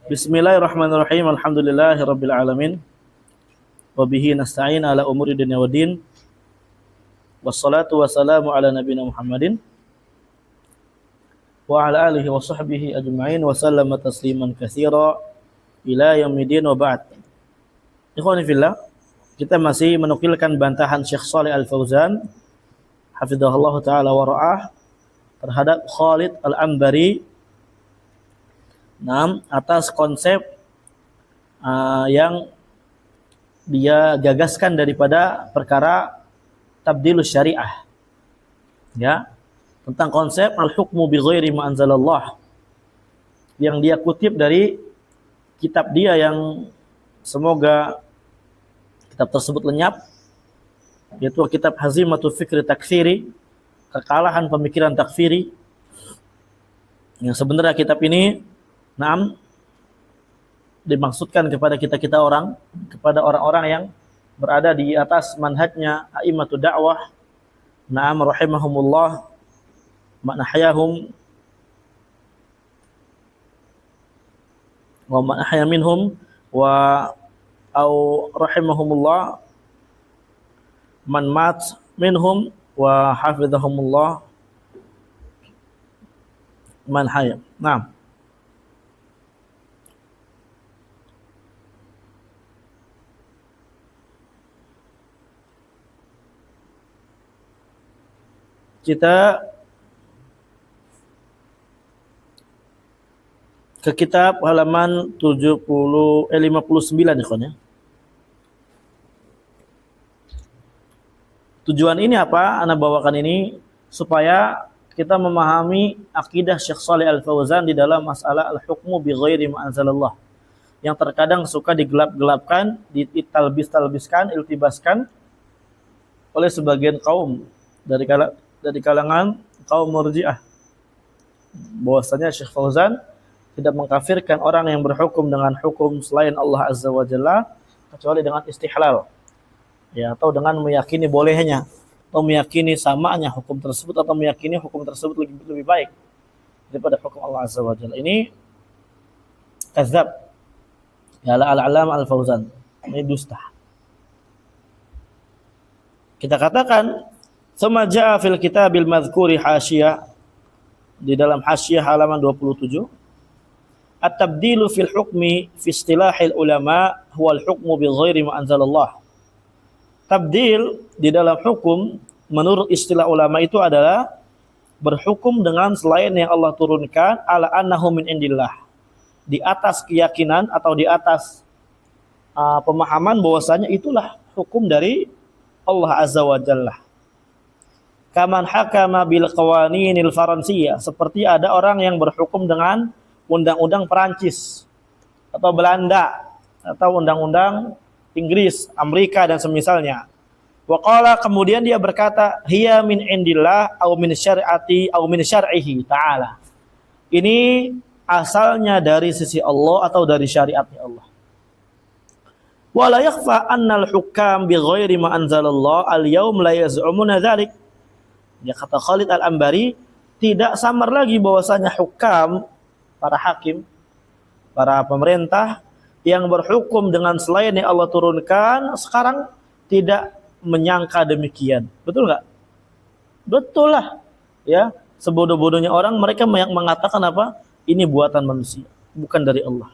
Bismillahirrahmanirrahim. Alhamdulillahirabbil alamin. Wa bihi nasta'in ala umuri dunya waddin. Wassalatu wassalamu ala nabiyyina Muhammadin wa ala alihi wa sahbihi ajma'in wa sallama tasliman katsira ila yaumil wa ba'd. Ikhwani fillah, kita masih menukilkan bantahan Syekh Shalih Al-Fauzan hafizahullah taala wa ra'ah terhadap Khalid Al-Anbari atas konsep yang dia gagaskan daripada perkara tabdilus syariah, ya, tentang konsep al-hukmu bi ghairi ma anzalallah, yang dia kutip dari kitab dia yang semoga kitab tersebut lenyap, yaitu kitab Hazimatul Fikri Takfiri, kekalahan pemikiran takfiri, yang sebenarnya kitab ini dimaksudkan kepada kita orang, kepada orang-orang yang berada di atas manhajnya a'immatud dakwah, rahimahumullah, ma'nahayahum wa ma'nahaya minhum wa au rahimahumullah man mat minhum wa hafizahumullah man haya. Kita ke kitab halaman 59 ya kawan ya. Tujuan ini apa? Ana bawakan ini supaya kita memahami akidah Syekh Shalih Al-Fauzan di dalam masalah al-hukmu bi ghairi ma anzalallah, yang terkadang suka digelap-gelapkan, ditalbis-talbiskan, iltibaskan oleh sebagian kaum dari kalangan kaum Murji'ah, bahwasanya Syekh Fauzan tidak mengkafirkan orang yang berhukum dengan hukum selain Allah Azza wa Jalla kecuali dengan istihlal, ya, atau dengan meyakini bolehnya, atau meyakini samanya hukum tersebut, atau meyakini hukum tersebut lebih baik daripada hukum Allah Azza wa Jalla. Ini kadzab, ya, al-Allamah Al-Fauzan, ini dusta. Kita katakan tsumma jaa fil kitabil madhkuri hasyiyah, di dalam hasyiyah halaman 27, at-tabdilu fil hukmi fi istilahil ulama huwa al-hukmu bi ghairi ma anzalallah. Tabdil di dalam hukum menurut istilah ulama itu adalah berhukum dengan selain yang Allah turunkan, ala annahu min indillah, di atas keyakinan atau di atas pemahaman bahwasanya itulah hukum dari Allah Azza wa Jalla. Kaman hakama bil qawaninil faransiyah, seperti ada orang yang berhukum dengan undang-undang Perancis atau Belanda atau undang-undang Inggris, Amerika dan semisalnya. Wa qala, kemudian dia berkata, hiya min indillah au min syari'ati au min syar'ihi ta'ala. Ini asalnya dari sisi Allah atau dari syariatnya Allah. Wa la yakhfa anna al-hukam bi ghairi ma anzalallah al-yawm la yaz'umuna dzalik. Ya, kata Khalid Al-Anbari, tidak samar lagi bahwasanya hukam, para hakim, para pemerintah yang berhukum dengan selain yang Allah turunkan sekarang tidak menyangka demikian. Betul nggak? Betul lah, ya. Sebodoh-bodohnya orang, mereka mengatakan apa? Ini buatan manusia, bukan dari Allah.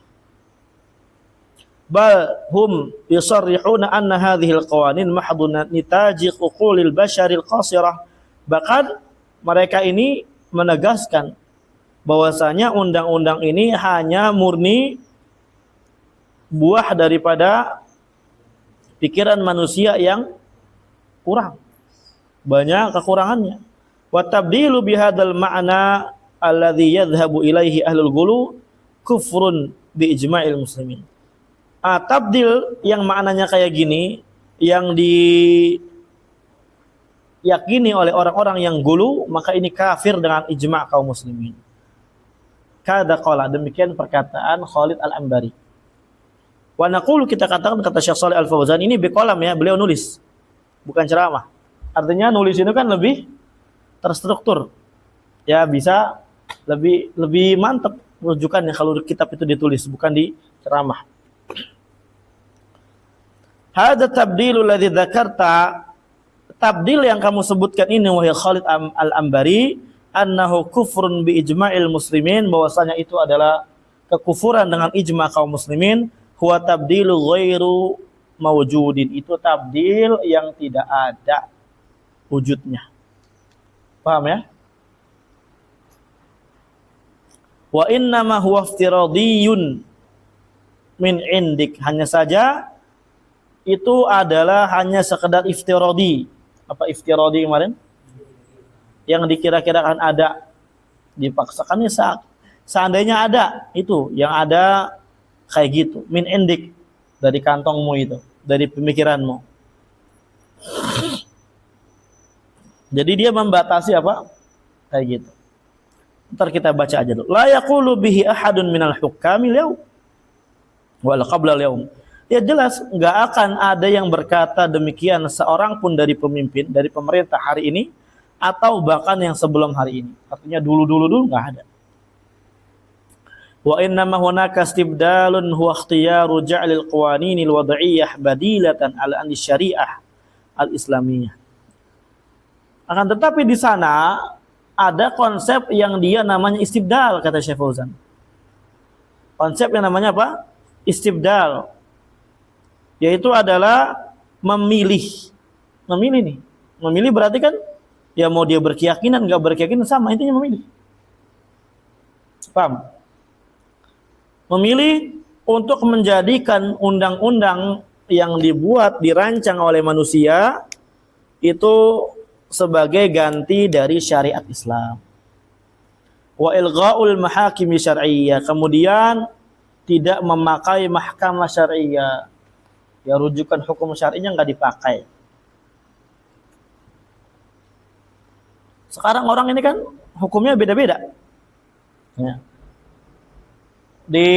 Bal hum yusarrihuna anna hadhihi al-qawanin mahdun nitaji uqulil basharil qasirah. Bahkan mereka ini menegaskan bahwasanya undang-undang ini hanya murni buah daripada pikiran manusia yang kurang, banyak kekurangannya. Wa tabdilu bihadzal ma'na alladhi yadhhabu ilaihi ahlul ghulu kufrun bi ijma'il muslimin. Tabdil yang maknanya kayak gini, yang diyakini oleh orang-orang yang gulu, maka ini kafir dengan ijma' kaum muslimin. Kada qala, demikian perkataan Khalid Al-Anbari. Wa naqulu, kita katakan, kata Syekh Shalih Al-Fauzan, ini biqalam, ya, beliau nulis, bukan ceramah. Artinya nulis itu kan lebih terstruktur, ya, bisa lebih mantap rujukannya kalau kitab itu ditulis, bukan di ceramah. Hadza tabdilul ladzi dzakarta, tabdil yang kamu sebutkan ini wahai Khalid Al-Ambari, annahu kufrun bi ijma'il muslimin, bahwasanya itu adalah kekufuran dengan ijma' kaum muslimin, huwa tabdilu ghairu mawjudin, itu tabdil yang tidak ada wujudnya. Paham ya? Wa innama huwa iftiradiyun min indik, hanya saja itu adalah hanya sekedar iftiradi. Apa iftiradi kemarin? Yang dikira-kirakan ada, dipaksakannya seandainya ada, itu yang ada kayak gitu, min indik, dari kantongmu itu, dari pemikiranmu. Jadi dia membatasi apa? Kayak gitu. Ntar kita baca aja dulu. La yaqulu bihi ahadun minal hukamil yaum wal qabla yaum. Ya jelas nggak akan ada yang berkata demikian seorang pun dari pemimpin, dari pemerintah hari ini, atau bahkan yang sebelum hari ini. Artinya dulu nggak ada. Wa innama hunaka istibdalun huwa ikhtiyaru ja'lil qawaninil wad'iyyah badilatan ala syariah al-islamiyah. Akan tetapi di sana ada konsep yang dia namanya istibdal, kata Syekh Fauzan. Konsep yang namanya apa? Istibdal. Yaitu adalah memilih. Memilih nih. Memilih berarti kan ya mau dia berkeyakinan, enggak berkeyakinan sama, intinya memilih. Paham? Memilih untuk menjadikan undang-undang yang dibuat, dirancang oleh manusia itu sebagai ganti dari syariat Islam. Wa ilgha'ul mahakimi syar'iyyah, kemudian tidak memakai mahkamah syar'iyyah. Ya rujukan hukum syar'inya enggak dipakai. Sekarang orang ini kan hukumnya beda-beda. Ya. Di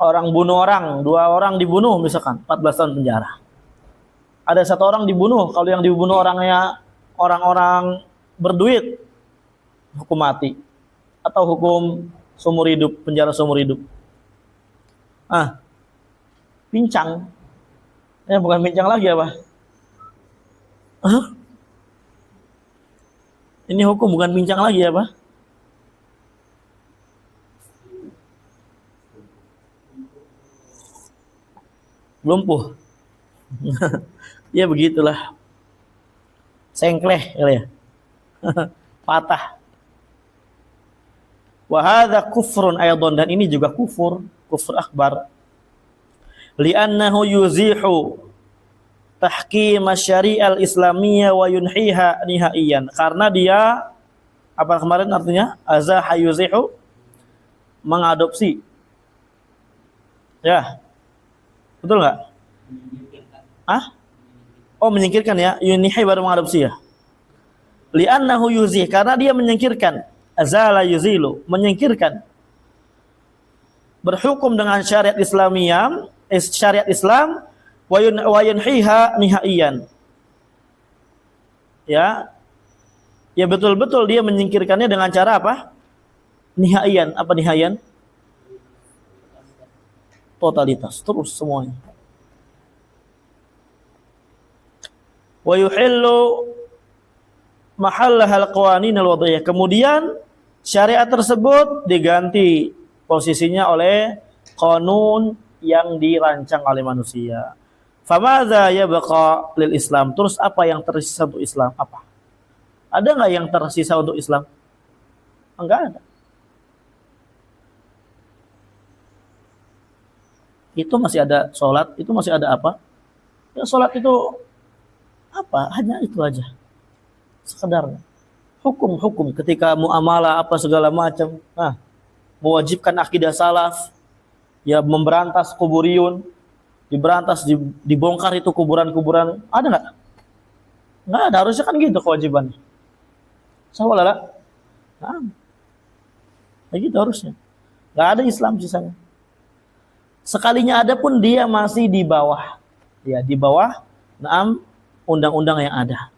orang bunuh orang, 2 orang dibunuh misalkan, 14 tahun penjara. Ada 1 orang dibunuh, kalau yang dibunuh orangnya orang-orang berduit, hukum mati. Atau hukum seumur hidup, penjara seumur hidup. Pincang. Ya bukan pincang lagi apa? Ini hukum bukan pincang lagi apa? Lumpuh. Ya begitulah. Sengkleh ya. Patah. Wa hadza kufrun aidan, dan ini juga kufur akbar. Li'annahu yuzihu tahkim syari'al islamiyah wa yunhiha nihaiyan. Karena dia apa kemarin artinya? Azaha yuzihu, mengadopsi. Ya. Betul enggak? Menyingkirkan ya. Yunhiha baru mengadopsi ya. Li'annahu yuzih, karena dia menyingkirkan. Azala yuzilu, menyingkirkan. Berhukum dengan syariat Islamiyah, syariat Islam, wa yunhiha nihaiyan. Ya. Ya betul-betul dia menyingkirkannya dengan cara apa? Nihaiyan. Apa nihaiyan? Totalitas, terus semuanya. Wa yuhillu mahallahal qawanin al-wad'iyah. Kemudian syariat tersebut diganti posisinya oleh qanun yang dirancang oleh manusia. Famadza yabqa lil Islam? Terus apa yang tersisa untuk Islam? Apa? Ada enggak yang tersisa untuk Islam? Enggak ada. Itu masih ada sholat, itu masih ada apa? Ya sholat itu apa? Hanya itu aja. Sekedar hukum ketika muamalah apa segala macam. Mewajibkan akidah salaf, ya memberantas kuburiyun, dibongkar itu kuburan-kuburan. Ada nggak? Nggak ada, harusnya kan gitu kewajiban. Sawalala. Gitu harusnya. Nggak ada Islam sisanya. Sekalinya ada pun dia masih di bawah. Ya, di bawah undang-undang yang ada.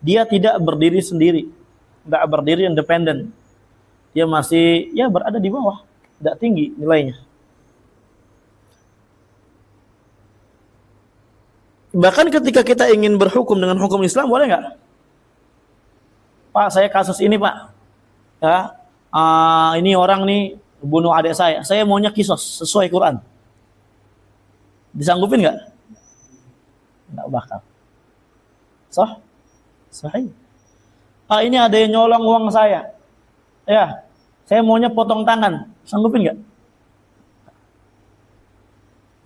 Dia tidak berdiri sendiri, tidak berdiri independen, dia masih ya berada di bawah, tidak tinggi nilainya. Bahkan ketika kita ingin berhukum dengan hukum Islam, boleh nggak? Pak, saya kasus ini Pak, ya, ini orang nih bunuh adik saya maunya kisos sesuai Quran. Disanggupin nggak? Nggak bakal. Sahih. Ini ada yang nyolong uang saya. Ya, saya maunya potong tangan. Sanggupin nggak?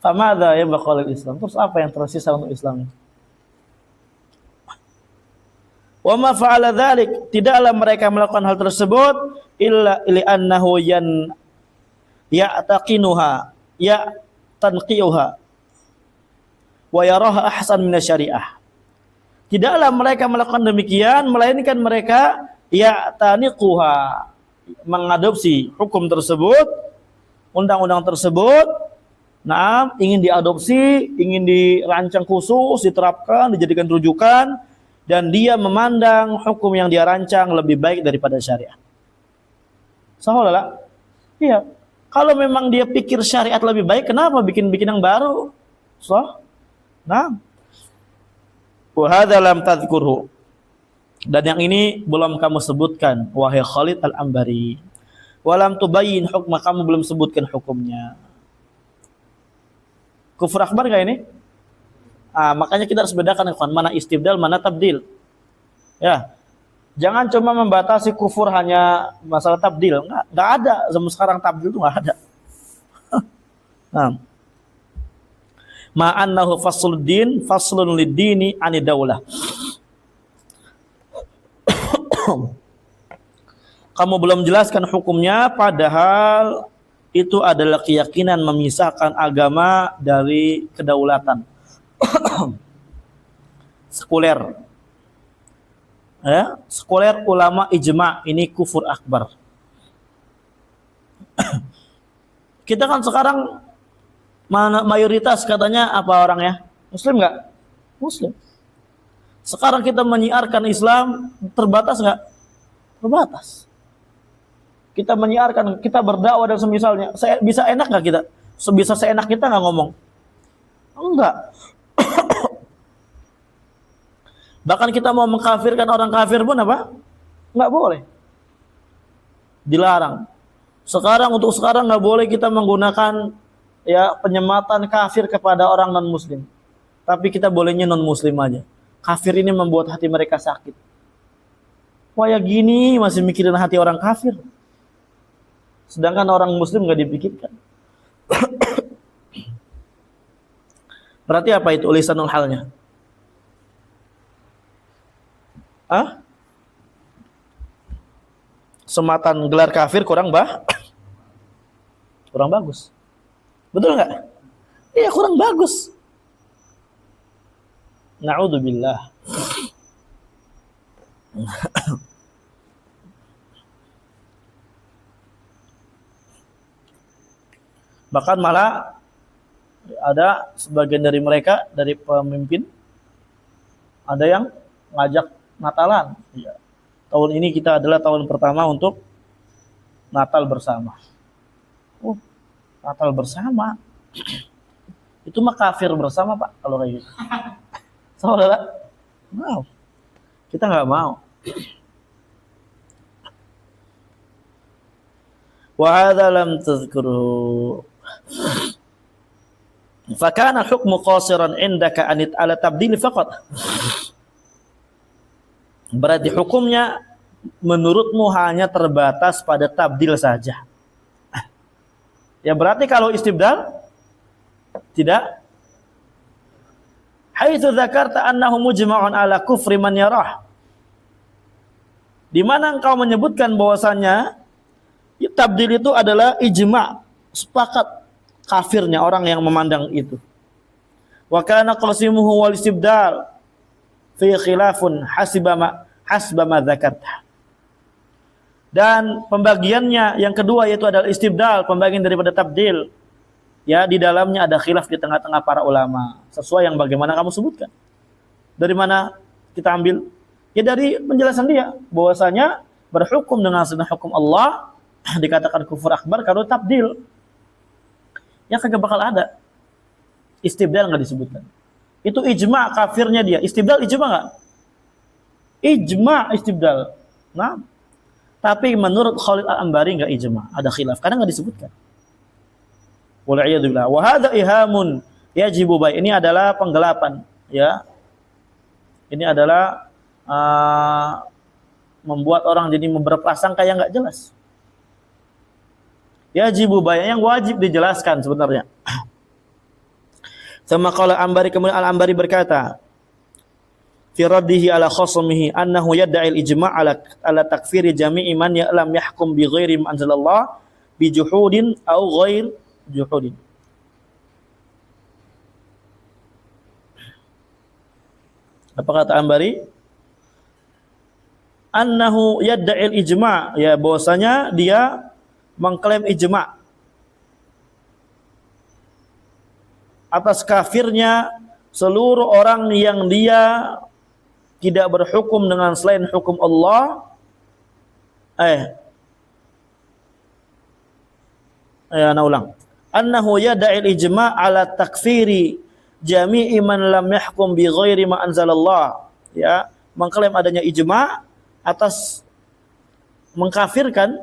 Famadha ya bakal Islam. Terus apa yang tersisa untuk Islam? Wa ma fa'ala dzalik, tidaklah mereka melakukan hal tersebut illa li'annahu ya'taqinuha ya tanqiuha wa yaraha ahsan min syariah. Tidaklah mereka melakukan demikian melainkan mereka ya'taniquha, mengadopsi hukum tersebut, undang-undang tersebut, ingin diadopsi, ingin dirancang khusus, diterapkan, dijadikan rujukan, dan dia memandang hukum yang dia rancang lebih baik daripada syariat. Sahabat, iya. Kalau memang dia pikir syariat lebih baik, kenapa bikin yang baru? Wa hadza lam tadhkurhu. Dan yang ini belum kamu sebutkan, wahai Khalid Al-Ambari. Walam tubayyin hukma, kamu belum sebutkan hukumnya. Kufur akbar enggak ini? Makanya kita harus bedakan mana istibdal, mana tabdil. Ya. Jangan cuma membatasi kufur hanya masalah tabdil. Enggak ada. Zaman sekarang tabdil itu enggak ada. Ma'annahu fasluddin faslun lid-dini anidaulah. Kamu belum jelaskan hukumnya, padahal itu adalah keyakinan memisahkan agama dari kedaulatan. Sekuler. Ya, sekuler ulama ijma, ini kufur akbar. Kita kan sekarang mayoritas katanya apa orangnya? Muslim enggak? Muslim. Sekarang kita menyiarkan Islam terbatas enggak? Terbatas. Kita menyiarkan, kita berdakwah dan semisalnya. Bisa enak enggak kita? Sebisa seenak kita enggak ngomong? Enggak. Bahkan kita mau mengkafirkan orang kafir pun apa? Enggak boleh. Dilarang. Untuk sekarang enggak boleh kita menggunakan ya penyematan kafir kepada orang non muslim. Tapi kita bolehnya non muslim aja. Kafir ini membuat hati mereka sakit. Wah ya gini masih mikirin hati orang kafir. Sedangkan orang muslim enggak dipikirkan. Berarti apa itu lisanul halnya? Sematan gelar kafir kurang bagus. Betul enggak? Iya, kurang bagus. Na'udzubillah. Bahkan malah ada sebagian dari mereka, dari pemimpin, ada yang ngajak Natalan. Ya. Tahun ini kita adalah tahun pertama untuk Natal bersama. Natal bersama. Itu mah kafir bersama, Pak, kalau kayak gitu. Saudara, mau. Kita nggak mau. Wa hadza lam tadhkuruhu. Fa kana hukmu qasiran indaka anit ala tabdil faqat. Berarti hukumnya menurutmu hanya terbatas pada tabdil saja. Ya berarti kalau istibdal tidak. Haitsu dzakarta annahu mujma'un ala kufri man yarah. Di mana engkau menyebutkan bahwasannya tabdil itu adalah ijma', sepakat kafirnya orang yang memandang itu. Wa kana qasimuhu wal istibdal fi khilafun hasba ma dzakarta. Dan pembagiannya yang kedua yaitu adalah istibdal, pembagian daripada tabdil. Ya, di dalamnya ada khilaf di tengah-tengah para ulama, sesuai yang bagaimana kamu sebutkan. Dari mana kita ambil? Ya dari penjelasan dia, bahwasanya berhukum dengan sunnah hukum Allah dikatakan kufur akbar kalau tabdil. Ya kagak bakal ada. Istibdal nggak disebutkan. Itu ijma kafirnya dia. Istibdal ijma nggak? Ijma istibdal. Nah, tapi menurut Khalid Al-Ambari nggak ijma. Ada khilaf karena nggak disebutkan. Wal'iyadzubillah. Wa hadza ihamun yajibu bai. Ini adalah penggelapan, ya. Ini adalah membuat orang jadi berprasangka yang enggak jelas. Yajibu bai, yang wajib dijelaskan sebenarnya. Sama qala Ambari, kemudian Al-Ambari berkata, fi raddihi ala khasmihi annahu yad'i al-ijma' ala takfiri jami'i man lam yahkum bi ghairi ma anzalallah bi juhudin aw ghair juhudin. Apa kata Ambari? Annahu yadda'il ijma', ya bahwasanya dia mengklaim ijma' atas kafirnya seluruh orang yang dia tidak berhukum dengan selain hukum Allah. Ulang. Annahu yada'il ijma' ala takfiri jami'i man lam yahkum bi ghairi ma anzalallah. Ya, mengklaim adanya ijma' atas mengkafirkan,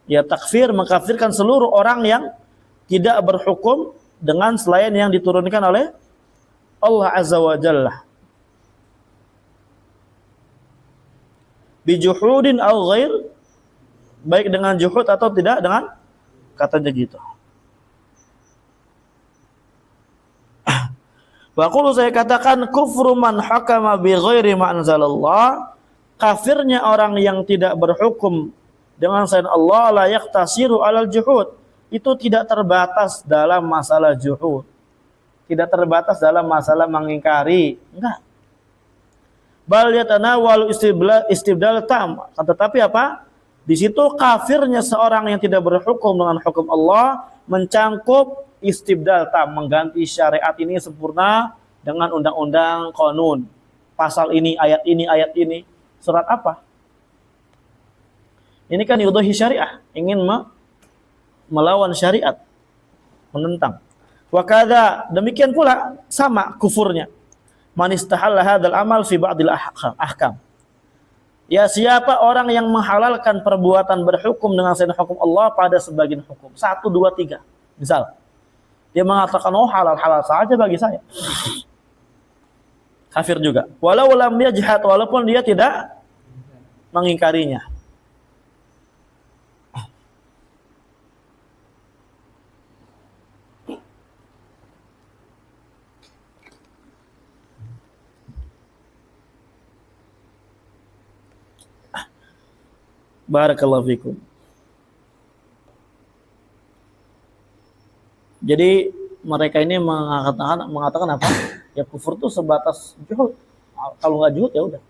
ya takfir, mengkafirkan seluruh orang yang tidak berhukum dengan selain yang diturunkan oleh Allah Azza wa Jalla. Bijuhudin aw ghair, baik dengan juhud atau tidak dengan katanya gitu. Wa qulu, saya katakan kufru man hakama bi ghairi ma anzalallah, kafirnya orang yang tidak berhukum dengan selain Allah la yaqtasiru alal juhud, itu tidak terbatas dalam masalah juhud, tidak terbatas dalam masalah mengingkari, enggak. Bal yatanawalu istibdal tam, tetapi apa? Di situ kafirnya seorang yang tidak berhukum dengan hukum Allah mencangkup istibdal tam, mengganti syariat ini sempurna dengan undang-undang qanun. Pasal ini, ayat ini, ayat ini. Surat apa? Ini kan yudhi syariah, ingin melawan syariat, menentang. Wa kadza, demikian pula sama kufurnya. Man istahalla hadzal amal fi ba'dil ahkam. Ya, siapa orang yang menghalalkan perbuatan berhukum dengan selain hukum Allah pada sebagian hukum. 1, 2, 3. Misal, dia mengatakan, oh halal-halal saja bagi saya. Kafir juga. Walau lam yajhad, walaupun dia tidak mengingkarinya. Barakallahu fikum. Jadi mereka ini mengatakan apa? Ya kufur itu sebatas juhud. Kalau nggak juhud ya udah.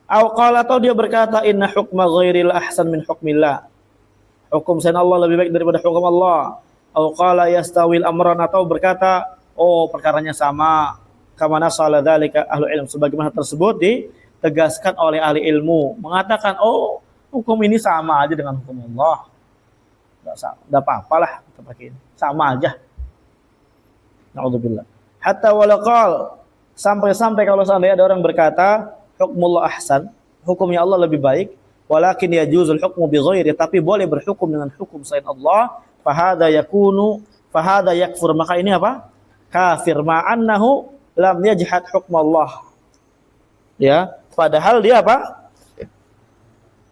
Atau dia berkata inna hukma ghairil ahsan min hukmillah. Hukum selain Allah lebih baik daripada hukum Allah. Qala yastawil amran, atau berkata oh perkaranya sama. Kama nasala dzalika ahlul ilm, sebagaimana tersebut ditegaskan oleh ahli ilmu, mengatakan oh hukum ini sama aja dengan hukum Allah. Enggak apa-apalah kita pakai ini. Sama aja. Na'udzubillah. Hatta walaqal, sampai-sampai kalau seandainya ada orang berkata hukmullah ahsan, hukumnya Allah lebih baik, walakin yajuzul hukmu bi ghairi, tapi boleh berhukum dengan hukum selain Allah, fahada yakfur, maka ini apa? Kafir, ma'annahu lam yajhad hukmallah. Ya, padahal dia apa?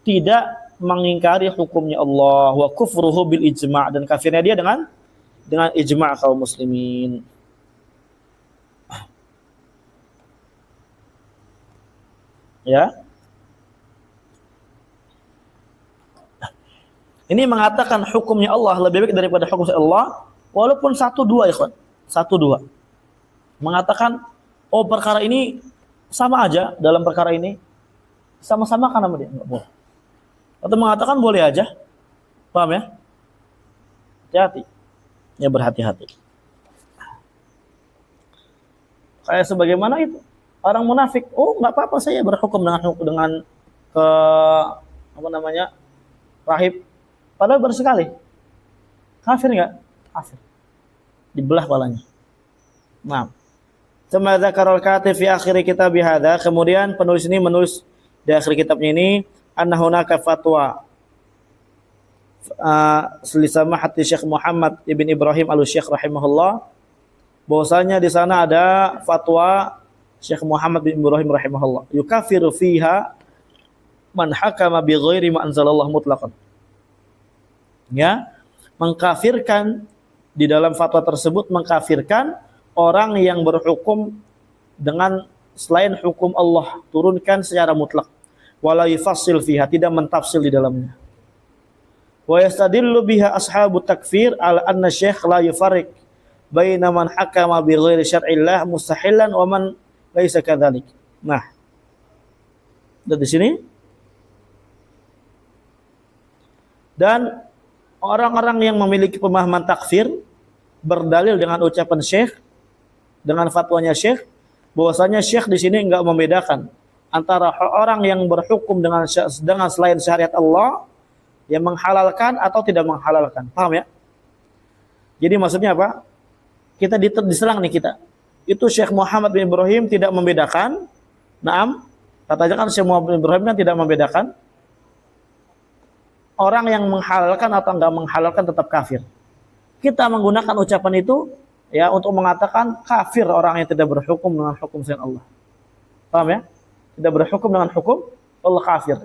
Tidak mengingkari hukumnya Allah. Wa kufruhu bil ijma', dan kafirnya dia dengan ijma' kaum muslimin. Ya. Ini mengatakan hukumnya Allah lebih baik daripada hukum Allah, walaupun 1, 2 ikhwan. 1, 2. Mengatakan oh perkara ini sama aja, dalam perkara ini sama-sama kan sama dia, enggak boleh. Atau mengatakan boleh aja. Paham ya? Hati-hati. Ya berhati-hati. Kayak sebagaimana itu orang munafik, oh enggak apa-apa saya berhukum dengan rahib, padahal baru sekali. Kafir enggak? Kafir. Dibelah palanya. Nah, tsumma dzakara al-katib fi akhir kitab hadza, kemudian penulis ini menulis di akhir kitabnya ini anna hunaka fatwa selisama hati Syekh Muhammad ibn Ibrahim al-Syekh rahimahullah, bahwasanya di sana ada fatwa Syekh Muhammad bin Ibrahim rahimahullah yukafiru fiha man hakama bi ghairi ma anzalallah mutlaqan. Ya, mengkafirkan di dalam fatwa tersebut, mengkafirkan orang yang berhukum dengan selain hukum Allah turunkan secara mutlak, wala yufassil fiha, tidak mentafsil di dalamnya. Wa yastadillu biha ashabu takfir ala anna syekh la yufarriq baina man hakama bi ghairi syar'illah mustahilan wa man laisa kadzalik. Nah, dari sini dan orang-orang yang memiliki pemahaman takfir berdalil dengan ucapan syekh, dengan fatwanya syekh, bahwasanya syekh di sini enggak membedakan antara orang yang berhukum dengan selain syariat Allah, yang menghalalkan atau tidak menghalalkan. Paham ya? Jadi maksudnya apa? Kita diserang nih kita. Itu Syekh Muhammad bin Ibrahim tidak membedakan. Naam, katanya kan Syekh Muhammad bin Ibrahim kan tidak membedakan orang yang menghalalkan atau enggak menghalalkan tetap kafir. Kita menggunakan ucapan itu ya untuk mengatakan kafir orang yang tidak berhukum dengan hukum selain Allah. Paham ya? Tidak berhukum dengan hukum Allah, kafir.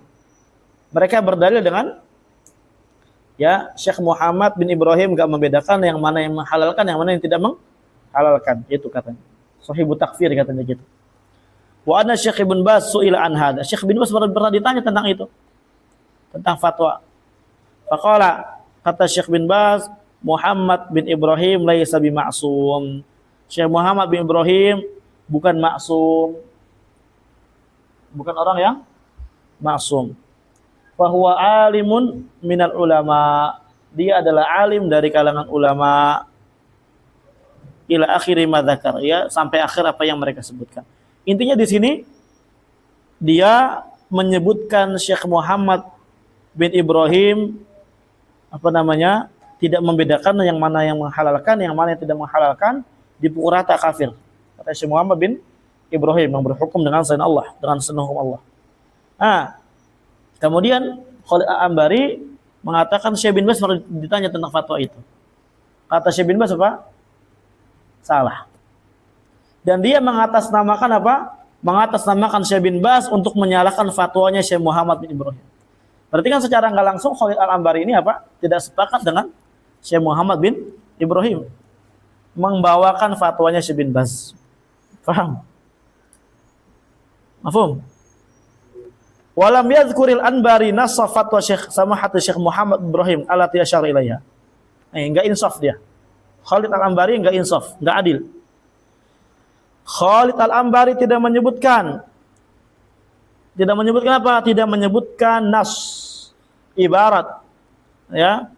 Mereka berdalil dengan ya Syekh Muhammad bin Ibrahim enggak membedakan yang mana yang menghalalkan, yang mana yang tidak menghalalkan. Itu katanya. Sahibu takfir katanya gitu. Wa anna Syekh Ibn Baz su'ila an hadza. Syekh Ibn Baz pernah ditanya tentang itu. Tentang fatwa. Faqala, kata Syekh bin Baz, Muhammad bin Ibrahim laisa bi ma'sum. Syekh Muhammad bin Ibrahim bukan maksum. Bukan orang yang maksum. Fahuwa alimun minal ulama. Dia adalah alim dari kalangan ulama. Ila akhiri ma dzakar, ya, sampai akhir apa yang mereka sebutkan. Intinya di sini dia menyebutkan Syekh Muhammad bin Ibrahim tidak membedakan yang mana yang menghalalkan, yang mana yang tidak menghalalkan, dipukul rata kafir. Kata Syekh Muhammad bin Ibrahim yang berhukum dengan selain Allah, dengan selain hukum Allah. Nah, kemudian Khalid Al-Ambari mengatakan Syekh bin Baz ditanya tentang fatwa itu. Kata Syekh bin Baz apa? Salah. Dan dia mengatasnamakan apa? Mengatasnamakan Syekh bin Baz untuk menyalahkan fatwanya Syekh Muhammad bin Ibrahim. Berarti kan secara nggak langsung Khalid Al-Ambari ini apa? Tidak sepakat dengan Syekh Muhammad bin Ibrahim, membawakan fatwanya Syekh bin Baz. Paham? Mafhum? Walam yadhkuril Anbari nassa fatwa Syekh Samahat Syekh Muhammad bin Ibrahim allati asyara ilaiha. Enggak insaf dia. Khalid Al-Ambari enggak insaf, enggak adil. Khalid Al-Ambari tidak menyebutkan apa? Tidak menyebutkan nas, ibarat, ya,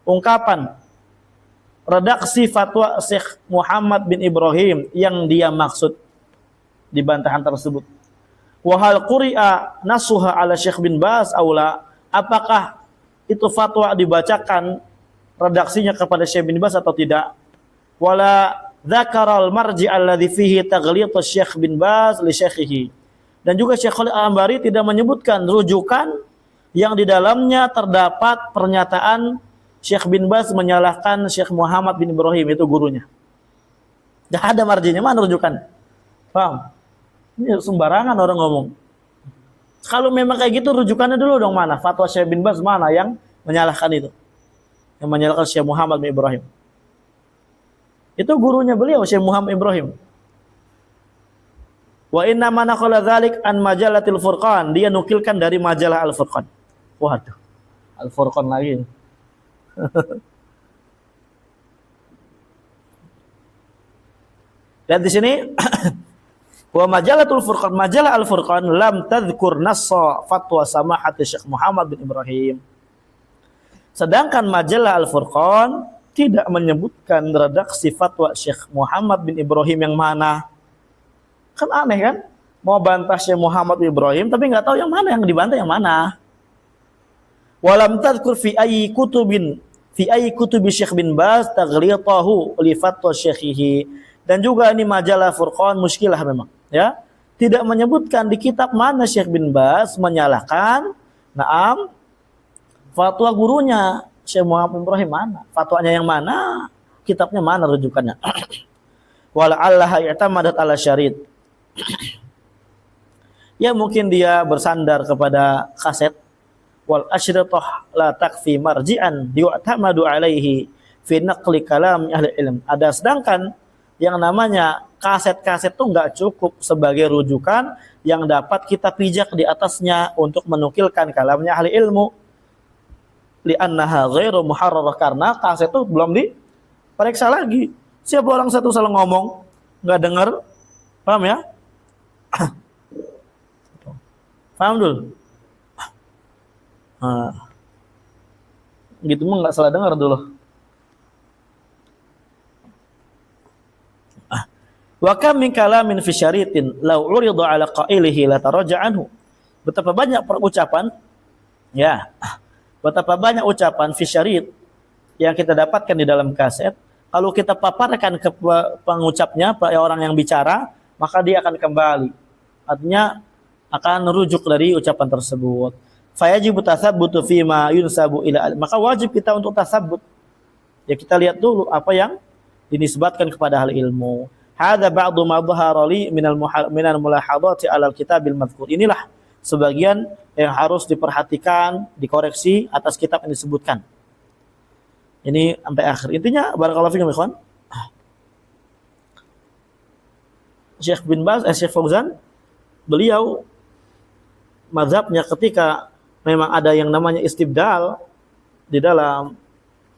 ungkapan, redaksi fatwa Syekh Muhammad bin Ibrahim yang dia maksud di bantahan tersebut. Wa hal quri'a nasuha ala Syekh bin Baz aula, apakah itu fatwa dibacakan redaksinya kepada Syekh bin Baz atau tidak? Wala dzakaral marji' alladzi fihi taghlith Syekh bin Baz li syekhihi. Dan juga Syekh Khalid Al-Ambari tidak menyebutkan rujukan yang di dalamnya terdapat pernyataan Syekh bin Baz menyalahkan Syekh Muhammad bin Ibrahim, itu gurunya. Tidak ada marjinya, mana rujukan? Paham? Ini sembarangan orang ngomong. Kalau memang kayak gitu, rujukannya dulu dong mana? Fatwa Syekh bin Baz mana yang menyalahkan itu? Yang menyalahkan Syekh Muhammad bin Ibrahim. Itu gurunya beliau, Syekh Muhammad bin Ibrahim. Wa inna ma naqala dzalik an majalatil Furqan, dia nukilkan dari majalah Al-Furqan. Waduh, Al-Furqan lagi. Dan di sini wa majalatul Furqan, majalah Al-Furqan lam tadhkur nassa fatwa samahat Syekh Muhammad bin Ibrahim. Sedangkan majalah Al-Furqan tidak menyebutkan redaksi fatwa Syekh Muhammad bin Ibrahim yang mana. Kan aneh kan? Mau bantah Syekh Muhammad bin Ibrahim tapi nggak tahu yang mana yang dibantah yang mana. Walam tadhkur fi ayyi kutubi Syekh bin Baz taghlitahu li fatwa syekhihi. Dan juga ini majalah Furqan muskilah memang, ya. Tidak menyebutkan di kitab mana Syekh bin Baz menyalahkan fatwa gurunya Syekh Muhammad bin Ibrahim mana? Fatwanya yang mana? Kitabnya mana rujukannya? Wala'allaha i'tamadat ala syarid. Ya mungkin dia bersandar kepada kaset. Wal asyritah la takfi marji'an yu'tamadu alaihi fi naqli kalam ahli ilm. Sedangkan yang namanya kaset-kaset itu nggak cukup sebagai rujukan yang dapat kita pijak di atasnya untuk menukilkan kalamnya ahli ilmu. Li'annaha ghairu muharrarah, karena kaset itu belum diperiksa lagi. Siapa orang satu salah ngomong, nggak dengar, paham ya? Paham dulu? Gitu mah nggak salah dengar dulu. Wa kam min kalamin fi syaritin law urida ala qailihi la taraja anhu. Betapa banyak ucapan, ya. Betapa banyak ucapan fi syarit yang kita dapatkan di dalam kaset. Kalau kita paparkan ke pengucapnya, orang yang bicara, maka dia akan kembali. Artinya akan rujuk dari ucapan tersebut. Fayajibu tasabbutu fima yunsabu ila. Maka wajib kita untuk tasabbut. Ya kita lihat dulu apa yang dinisbatkan kepada hal ilmu. Hadza ba'du ma dhahara li minal mulahadati 'ala al-kitabil madhkur. Inilah sebagian yang harus diperhatikan, dikoreksi atas kitab yang disebutkan. Ini sampai akhir. Intinya barakallahu fikum ikhwan. Syekh bin Baz, Syekh Fauzan, beliau mazhabnya ketika memang ada yang namanya istibdal di dalam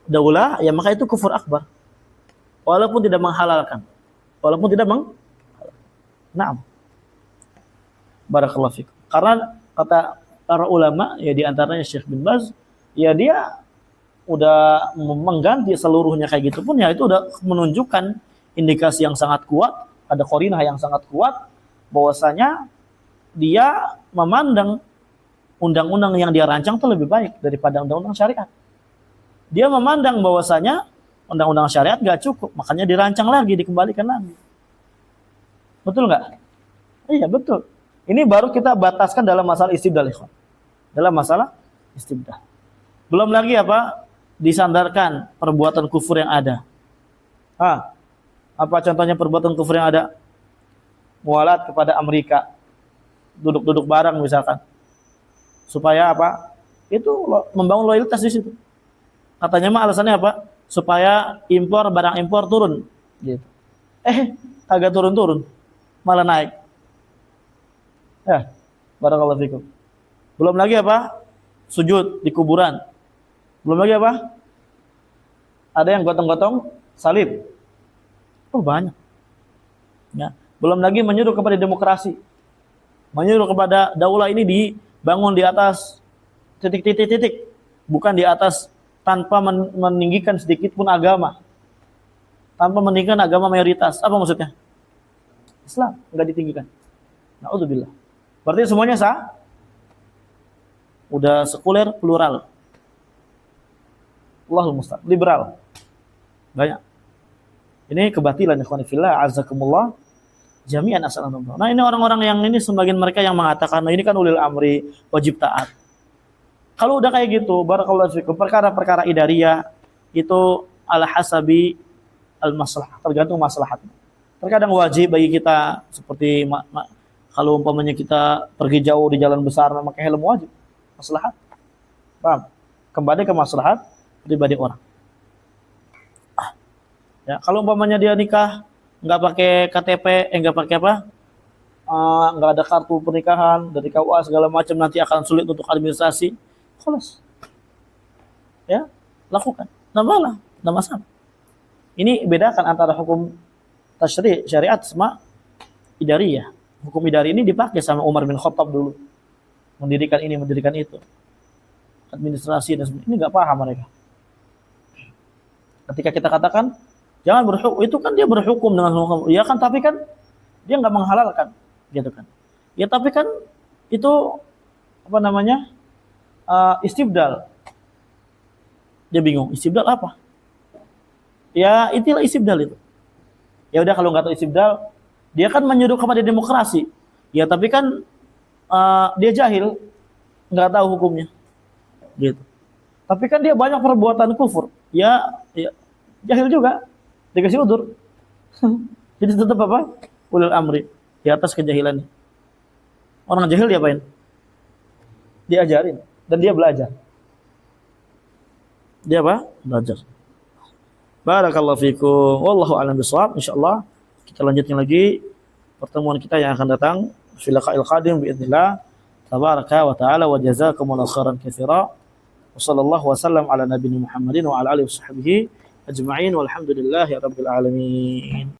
daulah, ya maka itu kufur akbar. Walaupun tidak menghalalkan. Walaupun tidak Naam. Barakallahu fikum. Karena kata para ulama, ya di antaranya Syekh bin Baz, ya dia udah mengganti seluruhnya kayak gitu pun, ya itu udah menunjukkan indikasi yang sangat kuat, ada qarinah yang sangat kuat bahwasanya dia memandang undang-undang yang dia rancang itu lebih baik daripada undang-undang syariat. Dia memandang bahwasanya undang-undang syariat gak cukup, makanya dirancang lagi, dikembalikan lagi. Betul nggak? Iya betul. Ini baru kita bataskan dalam masalah istibdal, ikhwan. Dalam masalah istibdal. Belum lagi apa? Disandarkan perbuatan kufur yang ada. Apa contohnya perbuatan kufur yang ada? Mualat kepada Amerika. Duduk-duduk bareng misalkan. Supaya apa? Itu membangun loyalitas di situ. Katanya mah alasannya apa? Supaya barang impor turun. Gitu. Kagak turun-turun. Malah naik. Ya, barakallahu fikum. Belum lagi apa? Sujud di kuburan. Belum lagi apa? Ada yang gotong-gotong salib. Banyak. Ya. Belum lagi menyuruh kepada demokrasi. Menyuruh kepada daulah ini dibangun di atas titik. Bukan di atas tanpa meninggikan sedikit pun agama. Tanpa meninggikan agama mayoritas. Apa maksudnya? Islam enggak ditinggikan. Na'udzubillah. Berarti semuanya sah? Udah sekuler, plural. Allahul musta'an. Liberal. Banyak. Ini kebatilan ikhwan fillah, azakumullah. Jami'an as'alullah. Nah, ini orang-orang yang ini sebagian mereka yang mengatakan, nah ini kan ulil amri, wajib taat. Kalau udah kayak gitu, barakallahu fikum, perkara-perkara idariyah itu ala hasabi al-maslahat, tergantung maslahatnya. Terkadang wajib bagi kita seperti kalau umpamanya kita pergi jauh di jalan besar memakai helm wajib, maslahat. Paham? Kembali ke maslahat pribadi orang. Ya, kalau umpamanya dia nikah nggak pakai KTP, nggak pakai apa? Nggak ada kartu pernikahan dari KUA segala macam, nanti akan sulit untuk administrasi. Khalas. Ya, lakukan. Namalah, nama masalah. Ini bedakan antara hukum tasyri' syariat sama idariyah. Hukum idari ini dipakai sama Umar bin Khattab dulu. Mendirikan ini, mendirikan itu. Administrasi dan sebagainya. Ini nggak paham mereka. Ketika kita katakan jangan berhukum, itu kan dia berhukum dengan hukum. Ya kan, tapi kan dia nggak menghalalkan, gitu kan. Ya tapi kan itu apa namanya? Istibdal. Dia bingung, istibdal apa? Ya, itulah istibdal itu. Ya udah kalau nggak tahu istibdal, dia kan menyuruh kepada demokrasi. Ya tapi kan dia jahil, nggak tahu hukumnya. Gitu. Tapi kan dia banyak perbuatan kufur. Ya jahil juga. Dikasih udur. Jadi tetap apa? Ulul amri di atas kejahilannya. Orang jahil diapain? Diajarin dan dia belajar. Dia apa? Belajar. Barakallahu fikum. Wallahu a'lam bishawab. Insyaallah kita lanjutkan lagi pertemuan kita yang akan datang fil liqa'il qadim biidznillah. Tabaraka wa ta'ala wa jazakumullahu khairan katsira. Wa sallallahu wasallam ala nabiyina Muhammadin wa ala alihi washabbihi ajma'in walhamdulillahi rabbil alamin.